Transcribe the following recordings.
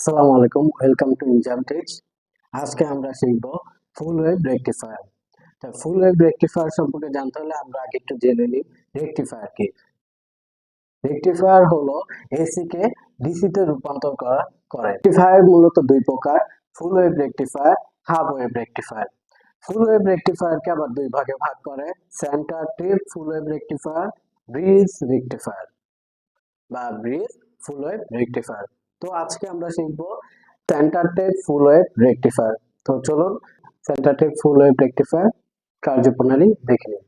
আসসালামু আলাইকুম, welcome to ইনজাম tips. আজকে আমরা শিখব ফুল ওয়েভ রেকটিফায়ার। তো ফুল ওয়েভ রেকটিফায়ার সম্পর্কে জানতে হলে আমরা আগে একটু জেনে নিই রেকটিফায়ার কি। রেকটিফায়ার হলো এসি কে ডিসি তে রূপান্তর করে। রেকটিফায়ার মূলত দুই প্রকার, full wave rectifier, half wave rectifier. Full wave রেকটিফায়ারকে আবার দুই ভাগে ভাগ করে, centre tap full wave rectifier, bridge rectifier বা ব্রিজ ফুল ওয়েভ রেকটিফায়ার। তো আজকে আমরা শিখবো centre tap full wave rectifier. তো চলুন centre tap full wave rectifier কার্যপ্রণালী দেখে নিই।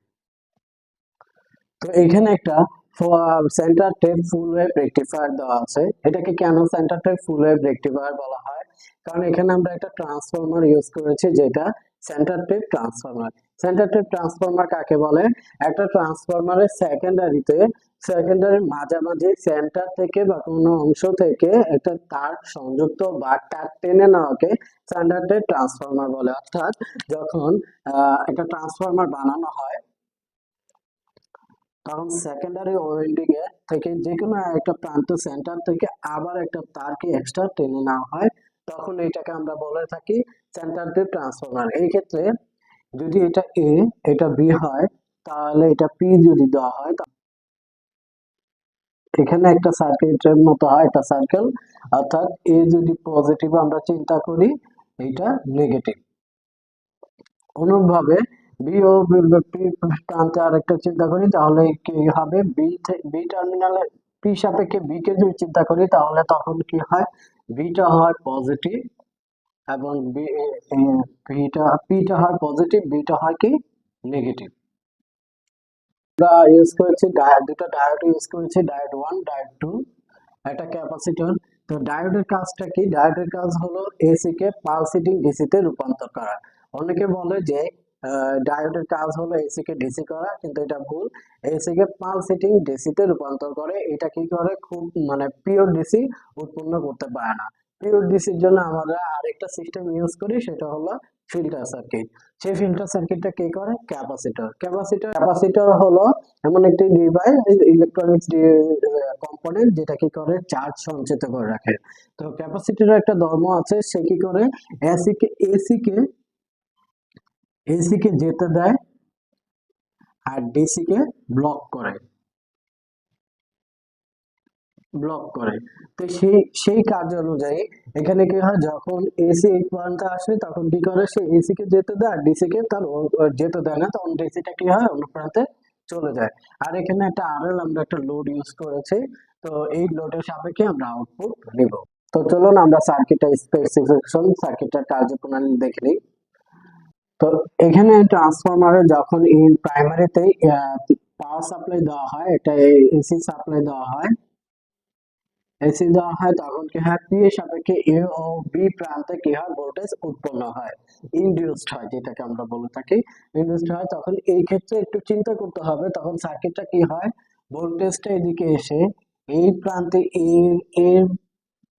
তো এইখানে একটা centre tap full wave rectifier দেওয়া আছে। এটাকে কেন centre tap full wave rectifier বলা হয়? কারণ এখানে আমরা একটা ট্রান্সফরমার ইউজ করেছি, যেটা center tap transformer. Center tap transformer কাকে বলে? একটা ট্রান্সফরমারের সেকেন্ডারির মাঝামাঝি সেন্টার থেকে বা কোনো অংশ থেকে একটা তার সংযুক্ত বা তার টেনে নেওয়াকে সেন্টার টেপ ট্রান্সফরমার বলে। অর্থাৎ যখন একটা ট্রান্সফরমার বানানো হয়, তখন সেকেন্ডারি ওয়াইন্ডিং এ থেকে যে কোনো একটা প্রান্ত সেন্টার থেকে আবার একটা তারকে এক্সট্রা টেনে নেওয়া হয়, তখন এটাকে আমরা বলে থাকি সেন্টার টেপ ট্রান্সফরমার। এই ক্ষেত্রে যদি এটা এ, এটা বি হয়, তাহলে এটা পি যদি দেওয়া হয়, এখানে একটা সার্কিটের মতো হয়, একটা সার্কেল। অর্থাৎ এ যদি পজিটিভ আমরা চিন্তা করি, এটা নেগেটিভ। অনুরূপভাবে বি ও পি প্রান্তে আরেকটা চিন্তা করি, তাহলে কি হবে? বি টার্মিনালে পি সাপেক্ষে বি কে যদি চিন্তা করি, তাহলে তখন কি হয়? বিটা হয় পজিটিভ এবং পিটা হয় পজিটিভ, বিটা হয় কি নেগেটিভ। আমরা ইউজ করেছি দুটো ডায়োড ইউজ করেছি, ডায়োড 1, ডায়োড 2, একটা ক্যাপাসিটর। তো ডায়োডের কাজটা কি? ডায়োডের কাজ হলো এসি কে পালসেটিং ডিসি তে রূপান্তর করা। অনেকে বলে যে ডায়োডের কাজ হলো এসি কে ডিসি করা, কিন্তু এটা ভুল। এসি কে পালসেটিং ডিসি তে রূপান্তর করে। এটা কি করে? খুব মানে পিওর ডিসি উৎপন্ন করতে পারে না। পিওর ডিসির জন্য আমরা আরেকটা সিস্টেম ইউজ করি, সেটা হলো ফিল্টার সার্কিট। সেই ফিল্টার সার্কিটটা কে করে? ক্যাপাসিটর। ক্যাপাসিটর হলো এমন একটি ডিভাইস, ইলেকট্রনিক্স কম্পোনেন্ট, যেটা কি করে? চার্জ সঞ্চিত করে রাখে। তো ক্যাপাসিটরের একটা ধর্ম আছে, সে কি করে? এসি কে যেতে দেয় আর ডিসি কে ব্লক করে। তো সেই সেই কাজ অনুযায়ী এখানে কি হয়? যখন এসি এই পয়েন্টে আসে, তখন কি করে? সে এসি কে যেতে দেয় আর ডিসি কে তার যেতে দেয় না, তখন ডিসিটা কি হয়? অন্য প্রান্তে চলে যায়। আর এখানে একটা আরএল, আমরা একটা লোড ইউজ করেছি। তো এই লোডের সাপেক্ষে আমরা আউটপুট নিব। তো চলুন আমরা সার্কিটের কার্যপ্রণালী দেখে নিই। তো এখানে ট্রান্সফরমারে যখন এই প্রাইমারিতে পাওয়ার সাপ্লাই দেওয়া হয়, এটা এসি সাপ্লাই দেওয়া হয়, তখন কি হয়? পি এর সাপেক্ষে এ ও বি প্রান্তে কি হয়? ভোল্টেজ উৎপন্ন হয়, ইনডিউসড হয়, যেটাকে আমরা বলে থাকি ইনডিউসড হয়। তখন এই ক্ষেত্রে একটু চিন্তা করতে হবে, তখন সার্কিটটা কি হয়? ভোল্টেজটা এদিকে এসে এই প্রান্তে এর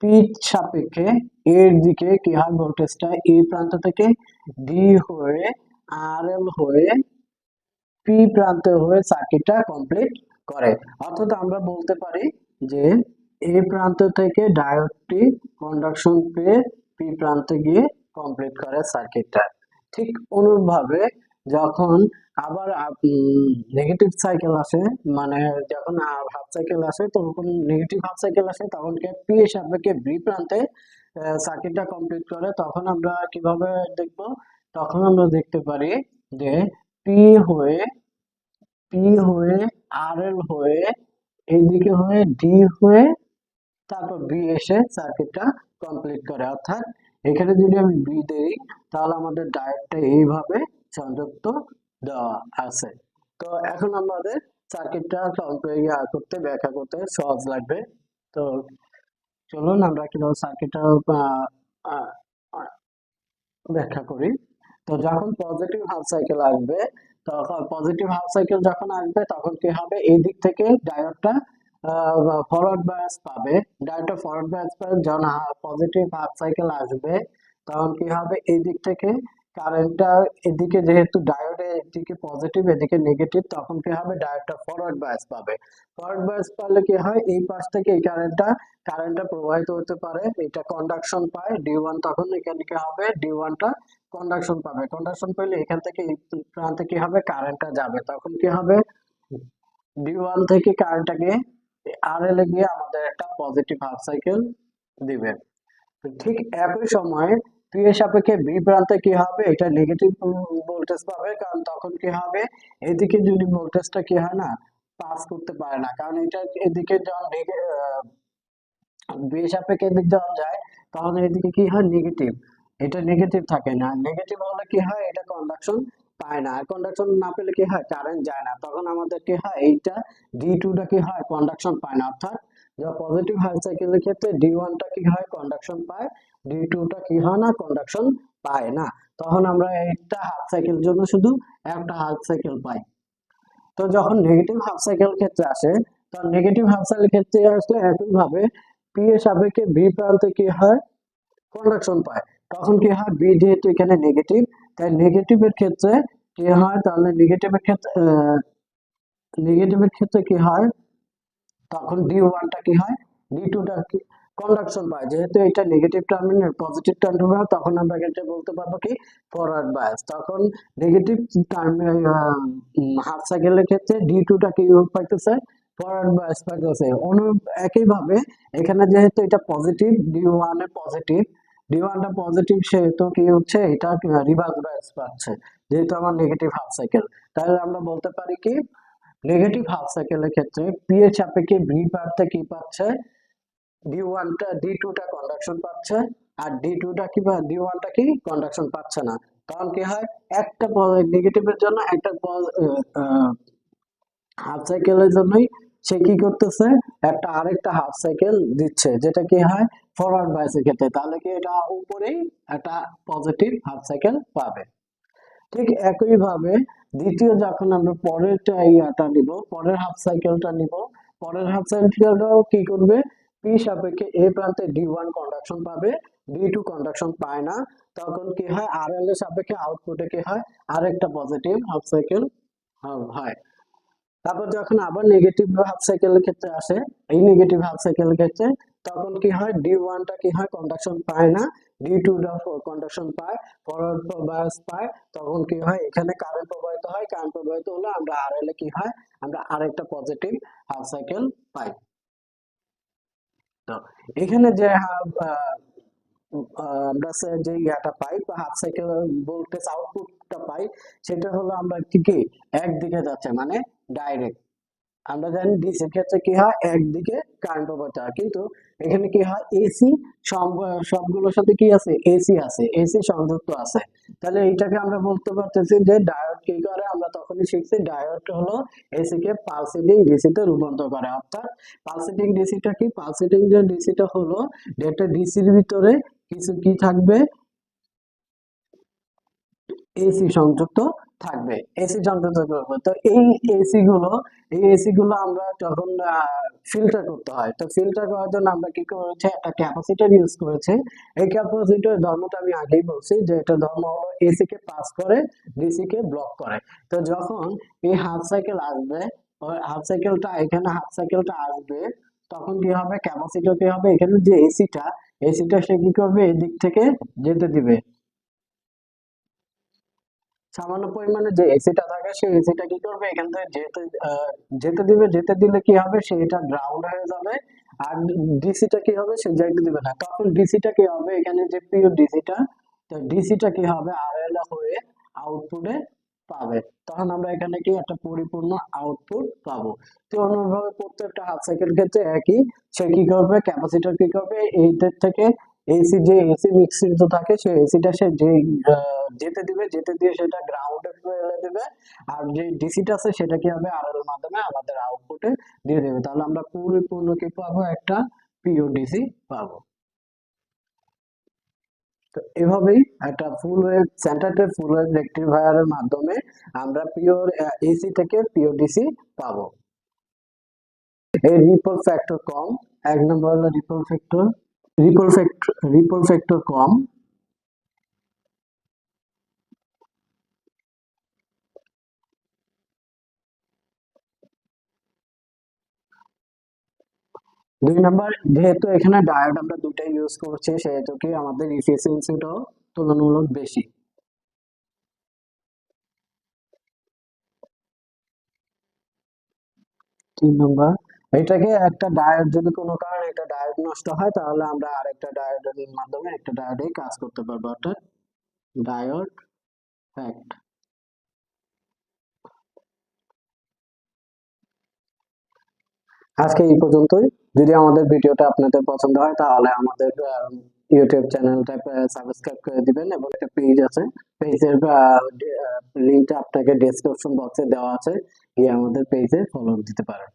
পি সাপেক্ষে এর দিকে কি হয়? ভোল্টেজটা এই প্রান্ত থেকে ডি হয়ে আর এল হয়ে পি প্রান্তে হয়ে সার্কিটটা কমপ্লিট করে। অর্থাৎ আমরা বলতে পারি যে এ প্রান্ত থেকে ডায়োডটি কন্ডাকশন পেয়ে পি প্রান্তে গিয়ে কমপ্লিট করে সার্কিটটা। ঠিক অনুরূপভাবে যখন আবার নেগেটিভ সাইকেল আসে, মানে যখন হাফ সাইকেল আসে, তখন নেগেটিভ হাফ সাইকেল আসে, তখন পি এর সাপেক্ষে বি প্রান্তে সার্কিটটা কমপ্লিট করে। তখন আমরা কিভাবে দেখব? তখন আমরা দেখতে পারি যে পি হয়ে আর এল হয়ে এইদিকে হয়ে ডি হয়ে তারপর বি এসে সার্কিটটা কমপ্লিট করে। অর্থাৎ এখানে যদি আমি বি দেই, তাহলে আমাদের ডায়োডটা এইভাবে সংযুক্ত দেওয়া আছে। তো এখন আমাদের সার্কিটটা ব্যাখ্যা করতে সহজ লাগবে। তো চলুন আমরা কিভাবে সার্কিটটা আহ, আহ, ব্যাখ্যা করি। তো যখন পজিটিভ হাফ সাইকেল আসবে, তখন কি হবে? এই দিক থেকে ডায়োডটা ফরওয়ার্ড বায়াস পাবে। যখন পজিটিভ হাফ সাইকেল আসবে, তখন কি হবে? এই দিক থেকে কারেন্টটা এদিকে যেহেতু ডায়োডে এদিকে পজিটিভ এদিকে নেগেটিভ, তখন কি হবে, ডায়োডটা ফরওয়ার্ড বায়াস পাবে। ফরওয়ার্ড বায়াস পালে কি হয়, এই পাশ থেকে এই কারেন্টটা প্রবাহিত হতে পারে, এটা কন্ডাকশন পায় D1, তখন এখানে কি হবে, D1টা কন্ডাকশন পাবে। কন্ডাকশন পেলে এখান থেকে এই প্রান্তে কি হবে, কারেন্টটা যাবে, তখন কি হবে, D1 থেকে কারেন্টটাকে RL এ গিয়ে আমাদের একটা পজিটিভ হাফ সাইকেল দিবে। ঠিক একই সময়ে পি এর সাপেক্ষে বি প্রান্তে কি হবে, এটা নেগেটিভ ভোল্টেজ পাবে, কারণ তখন কি হবে, এদিকে যদি ভোল্টেজটা কি হয় না, পাস করতে পারে না, কারণ এটা এদিকে যখন বি এর সাপেক্ষে এদিকে যখন যায়, তখন এদিকে কি হয়, নেগেটিভ, এটা নেগেটিভ থাকে না, নেগেটিভ হলে কি হয়, এটা কন্ডাকশন পায় না, আর কন্ডাকশন না পেলে কি হয়, কারেন্ট যায় না, তখন আমাদের কি হয়, এইটা D2টা কি হয়, কন্ডাকশন পায় না, অর্থাৎ পজিটিভ হাফ সাইকেলের ক্ষেত্রে D1টা কি হয়, কন্ডাকশন পায়, D2টা কি হয় না, কন্ডাকশন পায় না, তখন আমরা একটা হাফ সাইকেল জন্য শুধু একটা হাফ সাইকেল পাই। তো যখন নেগেটিভ হাফ সাইকেল ক্ষেত্রে আসে, তখন নেগেটিভ হাফ সাইকেল ক্ষেত্রে আসলে একইভাবে পি এর সাপেক্ষে বি প্রান্তে কি হয়, কন্ডাকশন পায়, তখন কি হয়, বি যেহেতু এখানে নেগেটিভ, তাই নেগেটিভের ক্ষেত্রে কি হয়, তাহলে নেগেটিভের ক্ষেত্রে কি হয়, তখন D1টা কি হয়, D2টা কি কন্ডাকশন পায়, যেহেতু এটা নেগেটিভ টার্মিনাল পজিটিভ টার্মিনাল, তখন আমরা এটা বলতে পারবো কি, ফরওয়ার্ড বায়াস, তখন নেগেটিভ টার্মিনাল হাফ সাইকেলের ক্ষেত্রে D2টা কি পাইতেছে, ফরওয়ার্ড বায়াস পাইতেছে। একইভাবে এখানে যেহেতু এটা পজিটিভ, D1টা পজিটিভ, সেহেতু কি হচ্ছে, এটা রিভার্স বায়াস পাচ্ছে, যেহেতু আমার নেগেটিভ হাফ সাইকেল, তাহলে আমরা বলতে পারি কি, নেগেটিভ হাফ সাইকেলের ক্ষেত্রে পি এর সাপেক্ষে ভি প্রান্তে কি পাচ্ছে, D2টা কন্ডাকশন পাচ্ছে, আর D2টা কি বা D1টা কি কন্ডাকশন পাচ্ছে না, তখন কি হয়, একটা নেগেটিভের জন্য একটা হাফ সাইকেলের জন্যই সে কি করতেছে, আরেকটা হাফ সাইকেল দিচ্ছে, যেটা কি হয়, ফরওয়ার্ড বায়াসের ক্ষেত্রে, তাহলে কি এটা উপরেই একটা পজিটিভ হাফ সাইকেল পাবে। ঠিক একইভাবে দ্বিতীয় যখন আমরা পরের হাফ সাইকেলটা নিব, পরের হাফ সাইকেলটাও কি করবে, পি সাপেক্ষে এ প্রান্তে D1 কন্ডাকশন পাবে, D2 কন্ডাকশন পায় না, তখন কি হয়, RL এর সাপেক্ষে আউটপুটে কি হয়, আরেকটা পজিটিভ হাফ সাইকেল হয়। তারপর যখন আবার নেগেটিভ হাফ সাইকেলের ক্ষেত্রে আসে, এই নেগেটিভ হাফ সাইকেলের ক্ষেত্রে তখন কি হয়, D1টা কি হয়, কন্ডাকশন পায় না, D2টা কন্ডাকশন পায়, ফরওয়ার্ড বায়াস পায়, তখন কি হয়, এখানে কারেন্ট প্রবাহিত হয়, কারেন্ট প্রবাহিত হলে আমরা RL এ কি হয়, আমরা আরেকটা পজিটিভ হাফ সাইকেল পাই। তো এখানে যে আমরা যে ইয়াটা পাই বা হাফ সাইকেল ভোল্টেজ আউটপুটটা পাই, সেটা হলো আমরা কি একদিকে যাচ্ছে, মানে ডাইরেক্ট। আমরা জানি ডিসির ক্ষেত্রে কি হয়, একদিকে কারেন্ট প্রবাহিত হয়, কিন্তু এখানে কি হয়, এসি, সবগুলোর সাথে কি আছে, এসি সংযুক্ত আছে, তাহলে এইটাকে আমরা বলতে পারতেছি যে ডায়োড কি করে, আমরা তখনই শিখছি ডায়োড হলো এসি কে পালসেটিং ডিসি তে রূপান্তর করে, অর্থাৎ পালসেটিং ডিসিটা কি, পালসেটিং যে ডিসিটা হলো, যেটা ডিসির ভিতরে কিছু কি থাকবে, এসি সংযুক্ত থাকবে, এসি সংযুক্ত করবে। তো এই এসি গুলো আমরা যখন ফিল্টার করতে হয়, তো ফিল্টার করার জন্য আমরা কি করেছি, একটা ক্যাপাসিটর ইউজ করেছি। এই ক্যাপাসিটর ধর্মটা আমি আগেই বলছি, যে এটা ধর্ম হলো এসি কে পাস করে, ডিসি কে ব্লক করে। তো যখন এই হাফ সাইকেল আসবে, এখানে হাফ সাইকেলটা আসবে, তখন কি হবে, ক্যাপাসিটর কি হবে, এখানে যে এসিটা সে কি করবে, এদিক থেকে যেতে দিবে, সামান্য পরিমাণে যে এসিটা থাকে, সেই এসিটা কি করবে, এখান থেকে যেতে দিবে, যেতে দিলে কি হবে, সেটা গ্রাউন্ড হয়ে যাবে, আর ডিসিটা কি হবে, সে যাইতে দিবে না, তখন ডিসিটা কি হবে, এখানে যে প্রিয় ডিসিটা, তো ডিসিটা কি হবে, আরএল হয়ে আউটপুটে পাবে, তখন আমরা এখানে কি একটা পরিপূর্ণ আউটপুট পাবো। তো অনুরূপভাবে প্রত্যেকটা হাফ সাইকেল ক্ষেত্রে একই, সে কি করবে, ক্যাপাসিটর কি করবে, এইটার থেকে এসি মিশ্রিত থাকে, সেই এসিটা সে যে যেতে দিয়ে সেটা গ্রাউন্ডে ফেলে দেবে, আর যে ডিসিটা আছে সেটা কি হবে, আরএল এর মাধ্যমে আমাদের আউটপুটে দিয়ে দেবে, তাহলে আমরা পরিপূর্ণ কি পাবো, একটা পিওডিসি পাবো। তো এভাবেই একটা ফুল ওয়েভ রেকটিফায়ারের মাধ্যমে আমরা পিওর এসি থেকে পিওডিসি পাবো। এই রিপল ফ্যাক্টর কম, এক নম্বর হলো রিপল ফ্যাক্টর কম, দুই নাম্বার, যেহেতু এখানে ডায়োড আমরা দুটাই ইউজ করছি সেহেতু কি আমাদের এফিসিয়েন্সিটাও তুলনামূলক বেশি। 3 নাম্বার, এটাকে একটা ডায়োড যদি কোনো কারণে একটা ডায়োড নষ্ট হয় তাহলে আমরা আরেকটা ডায়োডের মাধ্যমে একটা ডায়োডেই কাজ করতে পারবো, অর্থাৎ ডায়োড ফ্যাক্ট। আজকে এই পর্যন্তই। যদি আমাদের ভিডিওটা আপনাদের পছন্দ হয় তাহলে আমাদের ইউটিউব চ্যানেলটা সাবস্ক্রাইব করে দিবেন এবং একটা পেজ আছে, পেজের লিঙ্কটা আপনাকে ডেসক্রিপশন বক্সে দেওয়া আছে, গিয়ে আমাদের পেজে ফলো দিতে পারেন।